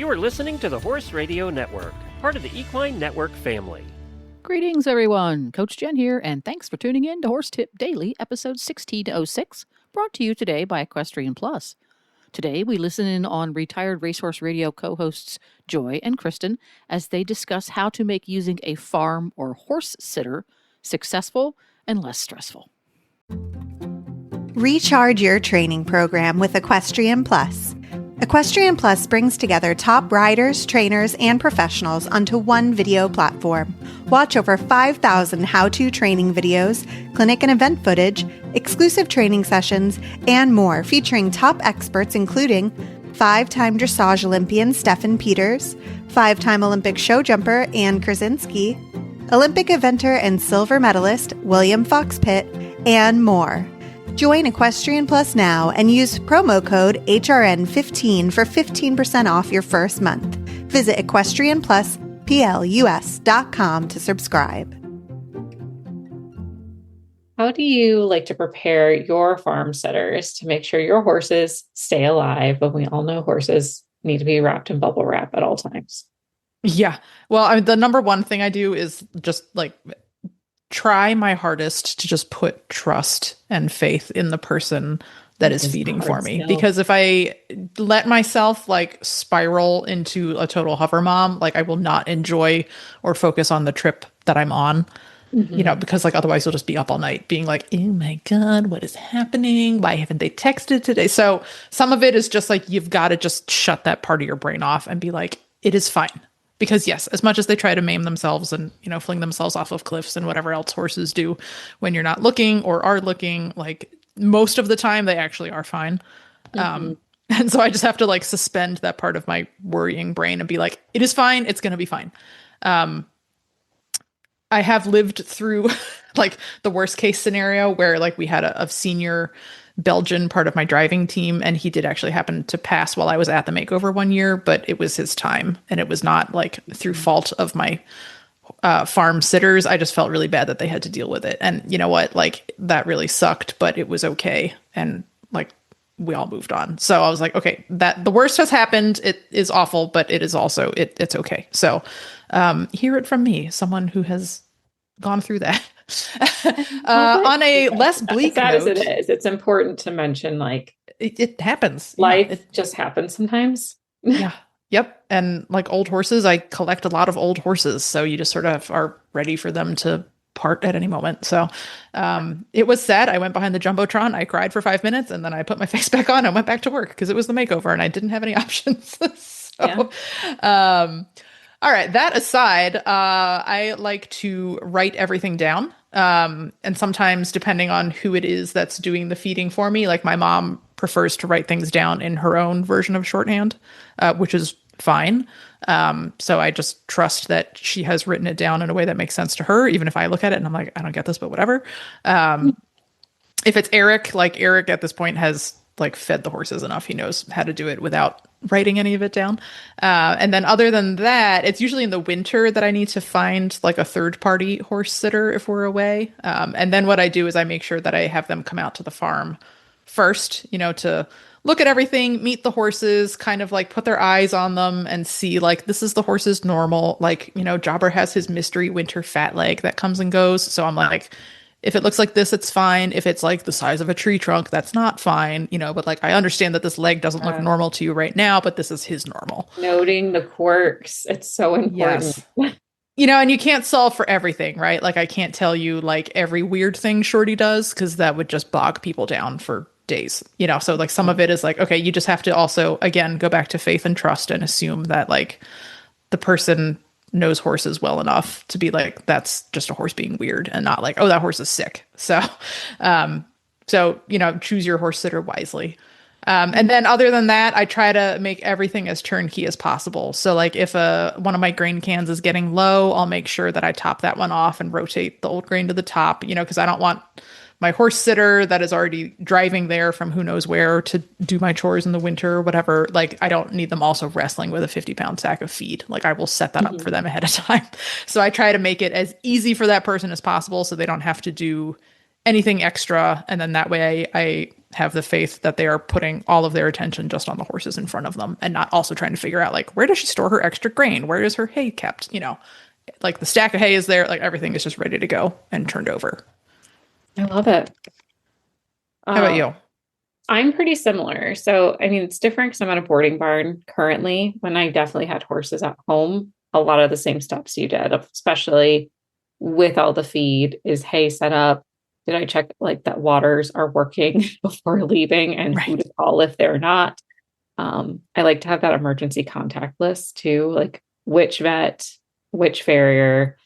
You are listening to the Horse Radio Network, part of the Equine Network family. Greetings, everyone. Coach Jen here, and thanks for tuning in to Horse Tip Daily, episode 1606, brought to you today by Equestrian Plus. Today, we listen in on Retired Racehorse Radio co-hosts Joy and Kristen as they discuss how to make using a farm or horse sitter successful and less stressful. Recharge your training program with Equestrian Plus. Equestrian Plus brings together top riders, trainers, and professionals onto one video platform. Watch over 5,000 how-to training videos, clinic and event footage, exclusive training sessions, and more, featuring top experts including 5-time dressage Olympian Stefan Peters, 5-time Olympic show jumper Ann Krasinski, Olympic eventer and silver medalist William Fox Pitt, and more. Join Equestrian Plus now and use promo code HRN15 for 15% off your first month. Visit equestrianplusplus.com to subscribe. How do you like to prepare your farm setters to make sure your horses stay alive? But we all know horses need to be wrapped in bubble wrap at all times. Yeah. Well, the number one thing I do is just try my hardest to just put trust and faith in the person that is feeding for me. Because if I let myself spiral into a total hover mom, I will not enjoy or focus on the trip that I'm on, because otherwise you'll just be up all night being like, oh my God, what is happening? Why haven't they texted today? So some of it is just you've got to just shut that part of your brain off and be like, it is fine. Because yes, as much as they try to maim themselves and, fling themselves off of cliffs and whatever else horses do when you're not looking or are looking, most of the time they actually are fine. And so I just have to suspend that part of my worrying brain and be like, it is fine. It's going to be fine. I have lived through the worst case scenario where we had a senior Belgian part of my driving team, and he did actually happen to pass while I was at the makeover one year, but it was his time, and it was not through fault of my farm sitters. I just felt really bad that they had to deal with it, and you know what, that really sucked, but it was okay, and we all moved on. So I was like, okay, that the worst has happened. It is awful, but it is also it's okay. So hear it from me, someone who has gone through that. On a less bleak note, as it is, it's important to mention it happens. Life it just happens sometimes. Yeah. Yep. And old horses, I collect a lot of old horses, so you just sort of are ready for them to part at any moment. So it was sad. I went behind the Jumbotron, I cried for 5 minutes, and then I put my face back on and went back to work because it was the makeover and I didn't have any options. So all right. That aside, I like to write everything down. And sometimes, depending on who it is that's doing the feeding for me, my mom prefers to write things down in her own version of shorthand, which is fine. So I just trust that she has written it down in a way that makes sense to her, even if I look at it and I'm like, I don't get this, but whatever. If it's Eric, Eric at this point has fed the horses enough. He knows how to do it without writing any of it down. And then other than that, it's usually in the winter that I need to find a third party horse sitter if we're away. And then what I do is I make sure that I have them come out to the farm first, to look at everything, meet the horses, kind of put their eyes on them and see this is the horse's normal, Jobber has his mystery winter fat leg that comes and goes. So I'm if it looks like this, it's fine. If it's the size of a tree trunk, that's not fine, but I understand that this leg doesn't look normal to you right now, but this is his normal. Noting the quirks. It's so important. Yes. And you can't solve for everything, right? I can't tell you every weird thing Shorty does, because that would just bog people down for days, so some of it is okay, you just have to also, again, go back to faith and trust and assume that the person knows horses well enough to be that's just a horse being weird and not oh, that horse is sick. So, choose your horse sitter wisely. And then other than that, I try to make everything as turnkey as possible. So if one of my grain cans is getting low, I'll make sure that I top that one off and rotate the old grain to the top, because I don't want my horse sitter that is already driving there from who knows where to do my chores in the winter or whatever. I don't need them also wrestling with a 50-pound sack of feed. I will set that up for them ahead of time. So I try to make it as easy for that person as possible so they don't have to do anything extra. And then that way I have the faith that they are putting all of their attention just on the horses in front of them and not also trying to figure out like, where does she store her extra grain? Where is her hay kept? Like the stack of hay is there, like everything is just ready to go and turned over. I love it. How about you? I'm pretty similar. So, I mean, it's different because I'm at a boarding barn currently. When I definitely had horses at home, a lot of the same steps you did, especially with all the feed. Is hay set up? Did I check like that waters are working before leaving and who to call if they're not? I like to have that emergency contact list too, like which vet, which farrier,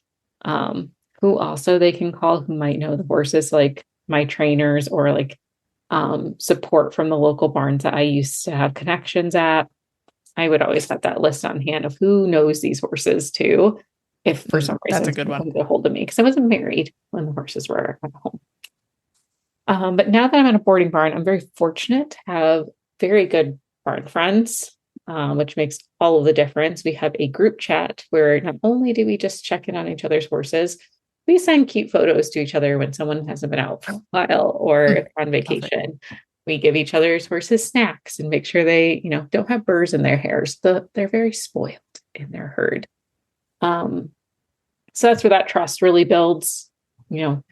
who also they can call who might know the horses, like my trainers or like support from the local barns that I used to have connections at. I would always have that list on hand of who knows these horses too. If for some reason that's a good one. Get a hold of me because I wasn't married when the horses were at home. But now that I'm in a boarding barn, I'm very fortunate to have very good barn friends, which makes all of the difference. We have a group chat where not only do we just check in on each other's horses, we send cute photos to each other when someone hasn't been out for a while or if they're on vacation. We give each other's horses snacks and make sure they, don't have burrs in their hairs. They're very spoiled in their herd. So that's where that trust really builds,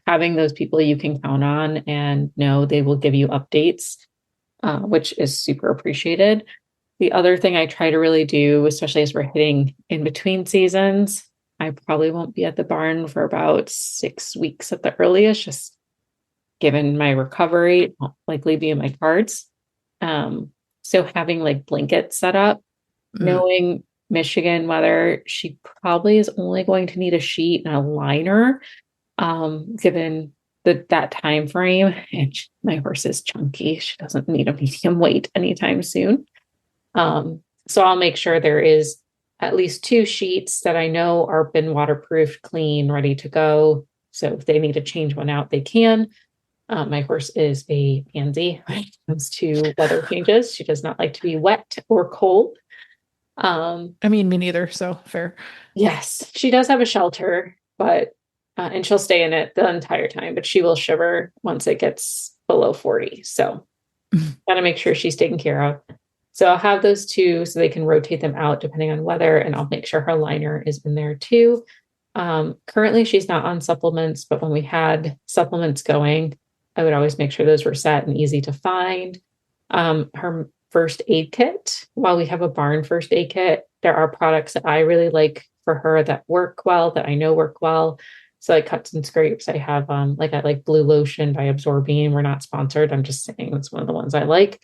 having those people you can count on and know they will give you updates, which is super appreciated. The other thing I try to really do, especially as we're hitting in between seasons, I probably won't be at the barn for about 6 weeks at the earliest, just given my recovery, it won't likely be in my cards. So having like blankets set up, knowing Michigan weather, she probably is only going to need a sheet and a liner, given that time frame. And my horse is chunky. She doesn't need a medium weight anytime soon. So I'll make sure there is at least 2 sheets that I know are been waterproofed, clean, ready to go. So if they need to change one out, they can. My horse is a pansy when it comes to weather changes. She does not like to be wet or cold. I mean, me neither. So fair. Yes, she does have a shelter, but and she'll stay in it the entire time, but she will shiver once it gets below 40. So got to make sure she's taken care of. So I'll have those 2 so they can rotate them out depending on weather, and I'll make sure her liner is in there too. Currently she's not on supplements, but when we had supplements going, I would always make sure those were set and easy to find. Her first aid kit, while we have a barn first aid kit, there are products that I really like for her that work well, that I know work well. So like cuts and scrapes, I have I like Blue Lotion by Absorbine. We're not sponsored. I'm just saying it's one of the ones I like.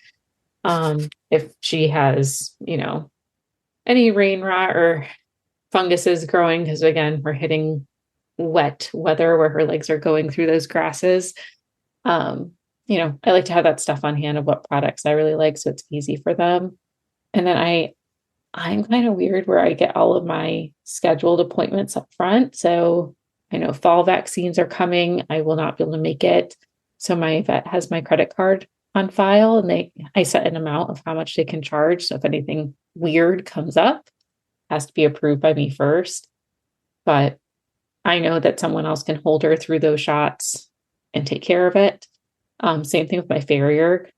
If she has, any rain rot or funguses growing, because again, we're hitting wet weather where her legs are going through those grasses. I like to have that stuff on hand of what products I really like, so it's easy for them. And then I'm kind of weird where I get all of my scheduled appointments up front. So I know fall vaccines are coming. I will not be able to make it. So my vet has my credit card on file, and I set an amount of how much they can charge. So if anything weird comes up, it has to be approved by me first. But I know that someone else can hold her through those shots and take care of it. Same thing with my farrier.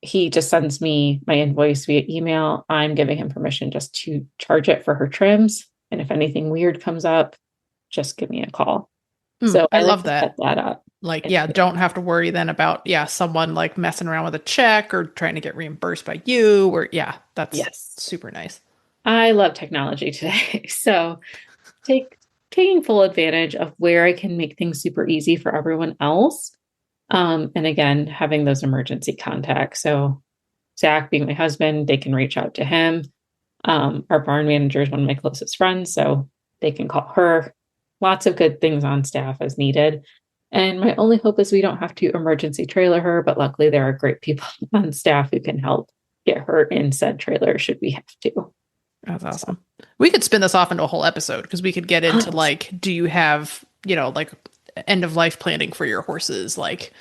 He just sends me my invoice via email. I'm giving him permission just to charge it for her trims. And if anything weird comes up, just give me a call. So I love that. Set that up. Like, don't have to worry then about, someone like messing around with a check or trying to get reimbursed by you or that's super nice. I love technology today. So taking full advantage of where I can make things super easy for everyone else. And again, having those emergency contacts. So Zach being my husband, they can reach out to him. Our barn manager is one of my closest friends, so they can call her. Lots of good things on staff as needed. And my only hope is we don't have to emergency trailer her, but luckily there are great people on staff who can help get her in said trailer should we have to. That's awesome. We could spin this off into a whole episode because we could get into like, do you have, like end of life planning for your horses? Like,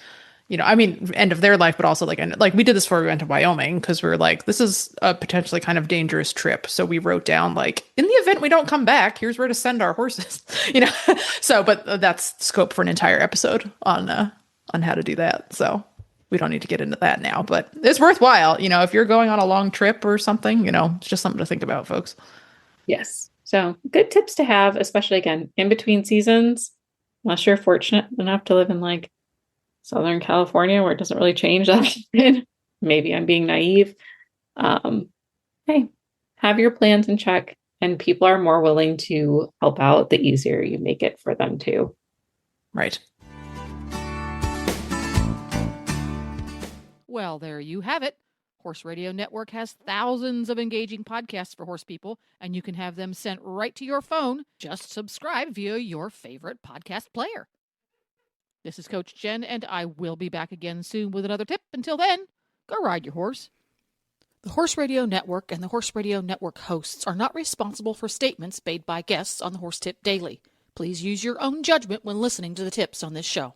end of their life, but also like we did this before we went to Wyoming because we were like, this is a potentially kind of dangerous trip. So we wrote down like, in the event we don't come back, here's where to send our horses, So, but that's scope for an entire episode on how to do that. So we don't need to get into that now, but it's worthwhile. If you're going on a long trip or something, it's just something to think about, folks. Yes. So good tips to have, especially again, in between seasons, unless you're fortunate enough to live in like Southern California where it doesn't really change that often. Maybe I'm being naive. Hey, have your plans in check, and people are more willing to help out the easier you make it for them too. Right. Well, there you have it. Horse Radio Network has thousands of engaging podcasts for horse people, and you can have them sent right to your phone. Just subscribe via your favorite podcast player. This is Coach Jen, and I will be back again soon with another tip. Until then, go ride your horse. The Horse Radio Network and the Horse Radio Network hosts are not responsible for statements made by guests on the Horse Tip Daily. Please use your own judgment when listening to the tips on this show.